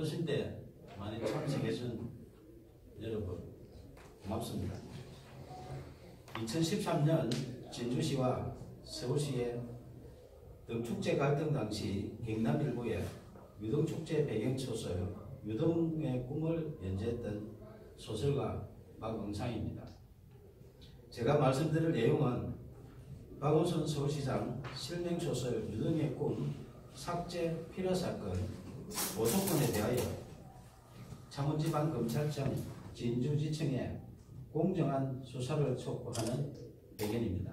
바쁘신 때 많이 참석해준 여러분 고맙습니다. 2013년 진주시와 서울시의 등축제 갈등 당시 경남 일부의 유등축제 배경소설 유등의 꿈을 연재했던 소설가 박응상입니다. 제가 말씀드릴 내용은 박원순 서울시장 실명소설 유등의 꿈 삭제 필요사건 고소건에 대하여 창원지방검찰청 진주지청에 공정한 수사를 촉구하는 배경입니다.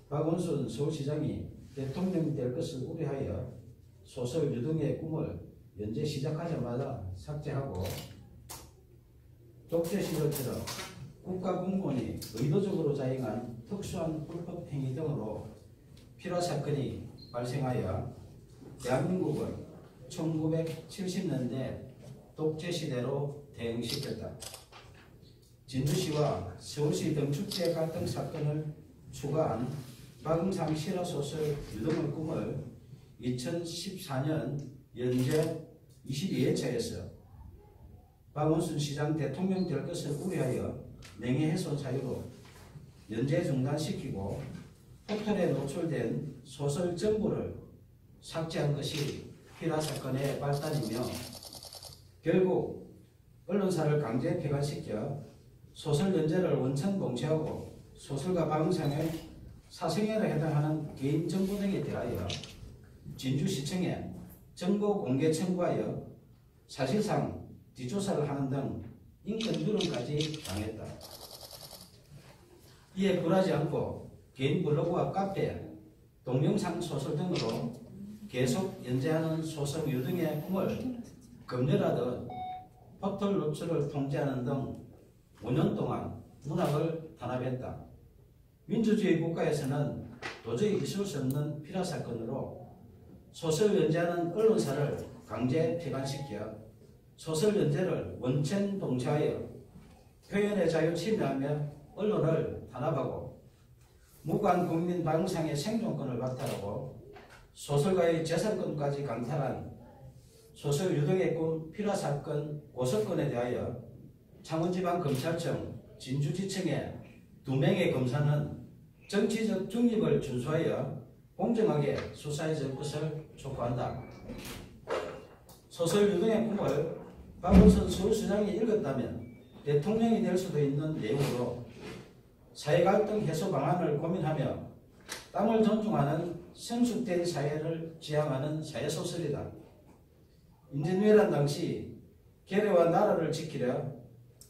박원순 서울시장이 대통령이 될 것을 우려하여 소설 유등의 꿈을 연재 시작하자마자 삭제하고 독재 시절처럼 국가공무원이 의도적으로 자행한 특수한 불법 행위 등으로 필요사건이 발생하여 대한민국을 1970년대 독재시대로 대응시켰다. 진주시와 서울시 등축제 갈등 사건을 추가한 박응상 실화소설 유등의 꿈을 2014년 연재 22회차에서 박원순 시장 대통령 될 것을 우려하여 명예훼손 사유로 연재 중단시키고 포털에 노출된 소설 전부를 삭제한 것이 필화사건의 발단이며 결국 언론사를 강제 폐간시켜 소설 연재를 원천 봉쇄하고 소설가 박응상의 사생활에 해당하는 개인 정보 등에 대하여 진주시청에 정보 공개 청구하여 사실상 뒷조사를 하는 등 인권 유린까지 당했다. 이에 굴하지 않고 개인 블로그와 카페, 동영상 소설 등으로 계속 연재하는 소설 유등의 꿈을 검열하듯 포털 노출을 통제하는 등 5년 동안 문학을 탄압했다. 민주주의 국가에서는 도저히 있을 수 없는 필화사건으로 소설 연재하는 언론사를 강제 폐간시켜 소설 연재를 원천 봉쇄하여 표현의 자유 침해하며 언론을 탄압하고 무관 국민 박응상의 생존권을 박탈하고 소설가의 재산권까지 강탈한 소설 유등의 꿈 필화사건 고소건에 대하여 창원지방검찰청 진주지청의 2명의 검사는 정치적 중립을 준수하여 공정하게 수사해 줄 것을 촉구한다. 소설 유등의 꿈을 박원순 서울시장이 읽었다면 대통령이 될 수도 있는 내용으로 사회갈등 해소 방안을 고민하며 땀을 존중하는 성숙된 사회를 지향하는 사회소설이다. 임진왜란 당시 계례와 나라를 지키려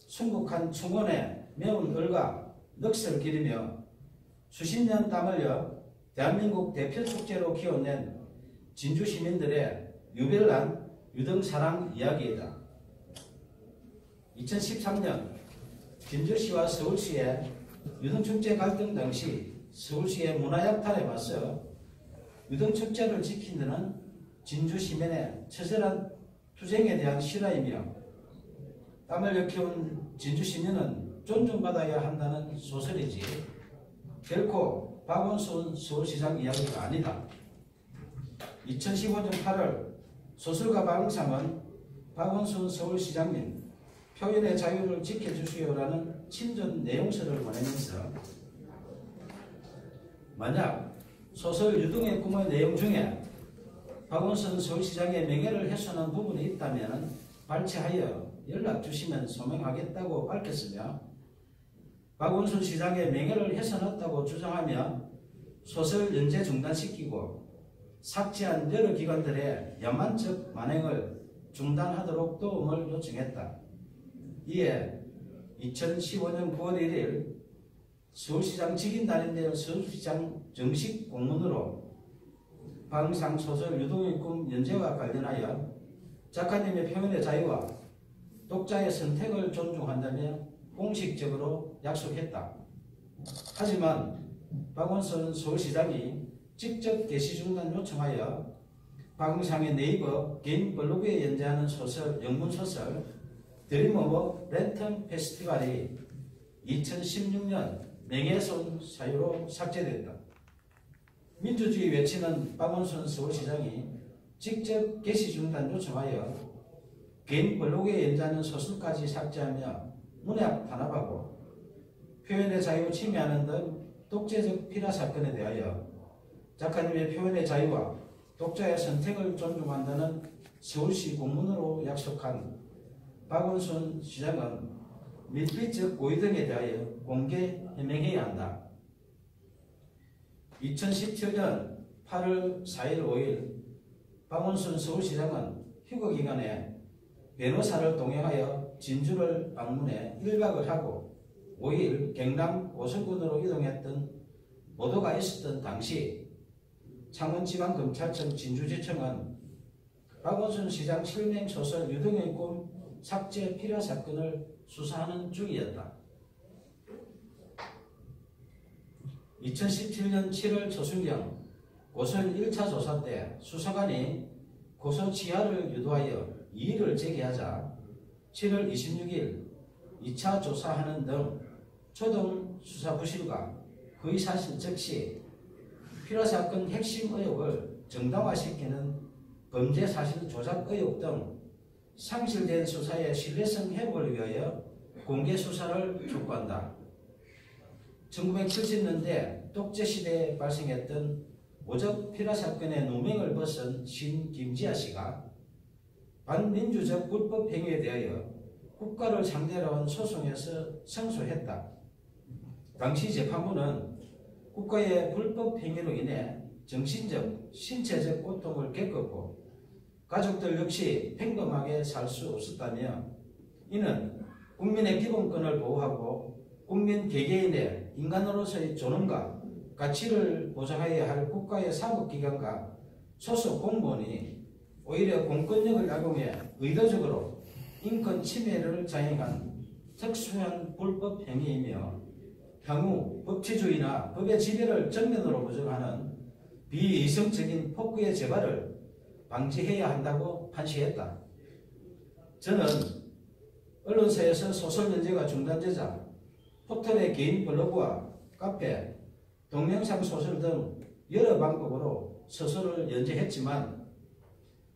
순국한 충원에 매운 얼과 넋을 기리며 수십 년 땀 흘려 대한민국 대표 축제로 키워낸 진주 시민들의 유별난 유등사랑 이야기이다. 2013년 진주시와 서울시의 유등축제 갈등 당시 서울시의 문화약탈에 맞서 유등축제를 지킨 데는 진주 시민의 처절한 투쟁에 대한 실화이며 땀을 흘려 진주 시민은 존중받아야 한다는 소설이지 결코 박원순 서울시장 이야기가 아니다. 2015년 8월 소설가 박응상은 박원순 서울시장님 표현의 자유를 지켜주시오라는 친전 내용서를 보내면서 만약 소설 유등의 꿈의 내용 중에 박원순 서울시장의 명예를 훼손한 부분이 있다면 발췌하여 연락 주시면 소명하겠다고 밝혔으며 박원순 시장의 명예를 훼손했다고 주장하며 소설 연재 중단시키고 삭제한 여러 기관들의 야만적 만행을 중단하도록 도움을 요청했다. 이에 2015년 9월 1일 서울시장 직인단인데 서울시장 정식 공문으로 박응상 소설 유등의 꿈 연재와 관련하여 작가님의 표현의 자유와 독자의 선택을 존중한다며 공식적으로 약속했다. 하지만 박원순 서울시장이 직접 게시 중단 요청하여 박응상의 네이버 개인 블로그에 연재하는 소설, 영문소설 드림 오브 랜턴 페스티벌이 2016년 명예훼손 사유로 삭제됐다. 민주주의 외치는 박원순 서울시장이 직접 게시 중단 요청하여 개인 블로그에 연재하는 소설까지 삭제하며 문학 탄압하고 표현의 자유 침해하는 등 독재적 피라 사건에 대하여 작가님의 표현의 자유와 독자의 선택을 존중한다는 서울시 공문으로 약속한 박원순 시장은 밀필적 고의 등에 대하여 공개 해명해야 한다. 2017년 8월 4일 5일 박원순 서울시장은 휴거기간에 변호사를 동행하여 진주를 방문해 1박을 하고 5일 경남 오성군으로 이동했던 보도가 있었던 당시 창원지방검찰청 진주지청은 박원순 시장 실명 소설 유등의 꿈 삭제 필요 사건을 수사하는 중이었다. 2017년 7월 초순경 고소인 1차 조사 때 수사관이 고소 취하를 유도하여 이의를 제기하자 7월 26일 2차 조사하는 등 초동 수사 부실과 거의 사실 적시 필요사건 핵심 의혹을 정당화시키는 범죄 사실 조작 의혹 등 상실된 수사의 신뢰성 회복을 위하여 공개 수사를 촉구한다. 1970년대 독재시대에 발생했던 오적 필요사건의 누명을 벗은 신 김지아 씨가 반민주적 불법 행위에 대하여 국가를 상대로 한 소송에서胜訴했다. 당시 재판부는 국가의 불법 행위로 인해 정신적, 신체적 고통을 겪었고 가족들 역시 평범하게 살 수 없었다며 이는 국민의 기본권을 보호하고 국민 개개인의 인간으로서의 존엄과 가치를 보장해야 할 국가의 사법기관과 소속 공무원이 오히려 공권력을 악용해 의도적으로 인권 침해를 자행한 특수한 불법 행위이며 향후 법치주의나 법의 지배를 정면으로 부정하는 비이성적인 폭구의 재발을 방지해야 한다고 판시했다. 저는 언론사에서 소설 연재가 중단되자 포털의 개인 블로그와 카페, 동영상 소설 등 여러 방법으로 소설을 연재했지만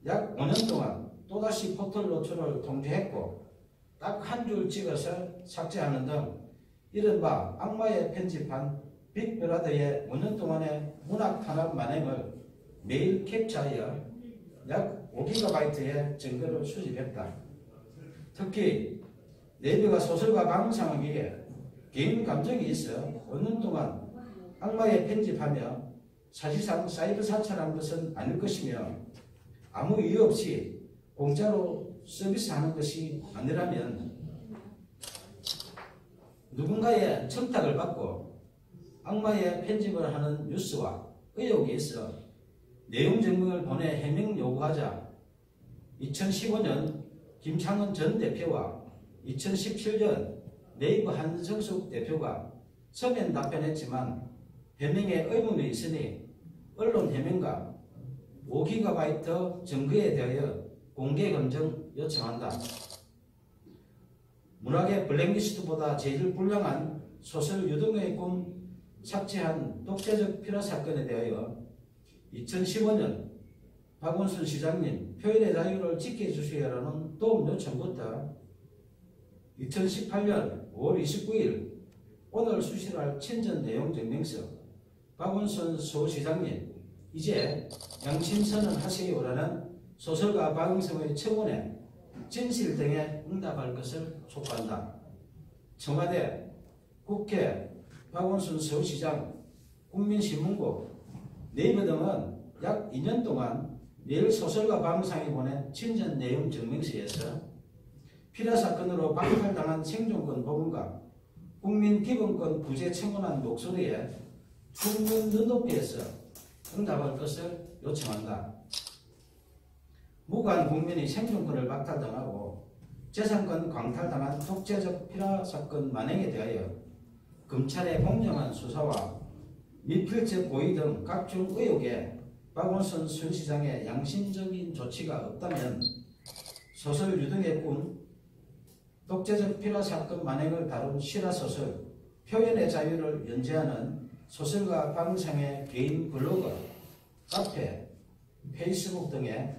약 5년 동안 또다시 포털 노출을 통제했고 딱 한 줄 찍어서 삭제하는 등 이른바 악마의 편집한 빅브라더의 5년 동안의 문학 탄압 만행을 매일 캡처하여 약 5GB의 증거를 수집했다. 특히 내비가 소설가 방송하기에 개인 감정이 있어 5년 동안 악마에 편집하며 사실상 사이버 사찰한 것은 아닐 것이며 아무 이유 없이 공짜로 서비스하는 것이 아니라면 누군가의 청탁을 받고 악마의 편집을 하는 뉴스와 의혹이 있어 내용 증명을 보내 해명 요구하자 2015년 김창원 전 대표와 2017년 네이버 한성숙 대표가 서면 답변했지만 해명에 의문이 있으니 언론 해명과 5GB 증거에 대하여 공개 검증 요청한다. 문학의 블랙리스트보다 제일 불량한 소설 유등의 꿈 삭제한 독재적 필요 사건에 대하여 2015년 박원순 시장님 표현의 자유를 지켜주시라는 도움 요청부터 2018년 5월 29일 오늘 수시할 친전 내용 증명서 박원순 서울시장님 이제 양심선언 하세요라는 소설가 박응성의 청원에 진실 등에 응답할 것을 촉구한다. 청와대, 국회, 박원순 서울시장, 국민신문고, 네이버 등은 약 2년 동안 매일 소설가 박응성이 보낸 친전 내용 증명서에서 필요 사건으로 박탈당한 생존권 보험과 국민 기본권 부재 청원한 목소리에 충분 눈높이에서 응답할 것을 요청한다. 무관 국민이 생존권을 박탈당하고 재산권 광탈당한 독재적 필요 사건 만행에 대하여 검찰의 공정한 수사와 미필적 고의 등 각종 의혹에 박원순 순시장의 양심적인 조치가 없다면 소설 유등의 꿈, 독재적 필요 사건 만행을 다룬 실화소설 표현의 자유를 연재하는 소설가 박응성의 개인 블로그, 카페, 페이스북 등의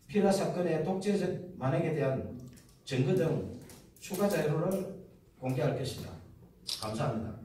피라 사건의 독재적 만행에 대한 증거 등 추가 자료를 공개할 것이다. 감사합니다.